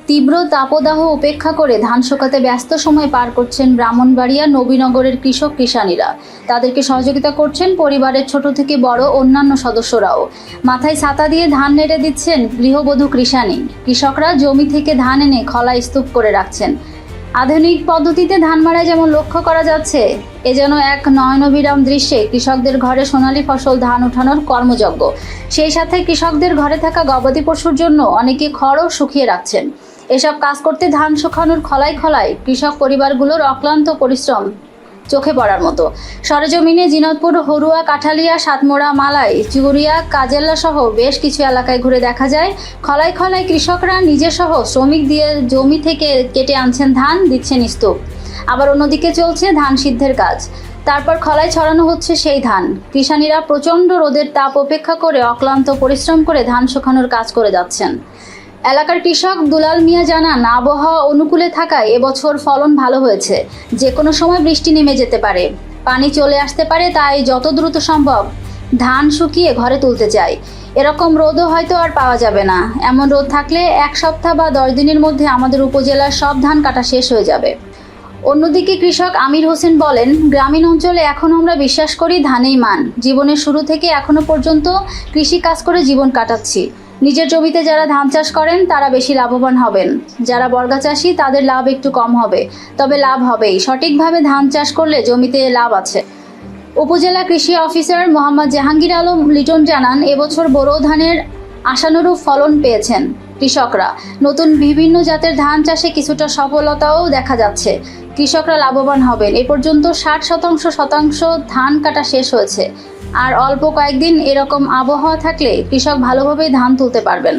তীব্র তাপদাহ উপেক্ষা করে ধান শুকাতে ব্যস্ত সময় পার করছেন ব্রাহ্মণবাড়িয়া নবীনগরের কৃষক কিষানীরা। তাদেরকে সহযোগিতা করছেন পরিবারের ছোট থেকে বড় অন্যান্য সদস্যরাও। মাথায় ছাতা দিয়ে ধান নেড়ে দিচ্ছেন গৃহবধূ কৃষানী। কৃষকরা জমি থেকে ধান এনে খলায় স্তূপ করে রাখছেন। আধুনিক পদ্ধতিতে ধান মাড়াই যেমন লক্ষ্য করা যাচ্ছে, এ যেন এক নয়নবিরাম দৃশ্যে কৃষকদের ঘরে সোনালী ফসল ধান ওঠানোর কর্মযজ্ঞ। সেই সাথে কৃষকদের ঘরে থাকা গবাদি পশুর জন্য অনেকে খড়ও শুকিয়ে রাখছেন। এসব কাজ করতে ধান শুকানোর খলায় খলায় কৃষক পরিবারগুলোর অক্লান্ত পরিশ্রম চোখে পড়ার মতো। সরেজমিনে জিনতপুর, হরুয়া, কাঠালিয়া, সাতমোড়া, মালাই, চুরিয়া, কাজেল্লা সহ বেশ কিছু এলাকায় ঘুরে দেখা যায় খলায় খলায় কৃষকরা নিজেসহ শ্রমিক দিয়ে জমি থেকে কেটে আনছেন ধান, দিচ্ছেন স্তূপ। আবার অন্যদিকে চলছে ধান সিদ্ধের কাজ। তারপর খলায় ছড়ানো হচ্ছে সেই ধান। কিষানীরা প্রচণ্ড রোদের তাপ উপেক্ষা করে অক্লান্ত পরিশ্রম করে ধান শুকানোর কাজ করে যাচ্ছেন। এলাকার কৃষক দুলাল মিয়া জানান, আবহাওয়া অনুকূলে থাকায় এবছর ফলন ভালো হয়েছে। যে কোনো সময় বৃষ্টি নেমে যেতে পারে, পানি চলে আসতে পারে, তাই যত দ্রুত সম্ভব ধান শুকিয়ে ঘরে তুলতে চাই। এরকম রোদও হয়তো আর পাওয়া যাবে না। এমন রোদ থাকলে 1 সপ্তাহ বা 10 দিনের মধ্যে আমাদের উপজেলার সব ধান কাটা শেষ হয়ে যাবে। অন্যদিকে কৃষক আমির হোসেন বলেন, গ্রামীণ অঞ্চলে এখন আমরা বিশ্বাস করি ধানেই মান। জীবনের শুরু থেকে এখনো পর্যন্ত কৃষি কাজ করে জীবন কাটাচ্ছি। নিজের জমিতে যারা ধান চাষ করেন তারা বেশি লাভবান হবেন। যারা বর্গা চাষি তাদের লাভ একটু কম হবে, তবে লাভ হবেই। সঠিকভাবে ধান চাষ করলে জমিতে লাভ আছে। উপজেলা কৃষি অফিসার মোহাম্মদ জাহাঙ্গীর আলম লিটন জানান, এবছর বোরো ধানের আশানুরূপ ফলন পেয়েছেন কৃষকরা। নতুন বিভিন্ন জাতের ধান চাষে কিছুটা সফলতাও দেখা যাচ্ছে। কৃষকরা লাভবান হবেন। এ পর্যন্ত 60% ধান কাটা শেষ হয়েছে। আর অল্প কয়েকদিন এরকম আবহাওয়া থাকলে কৃষক ভালোভাবেই ধান তুলতে পারবেন।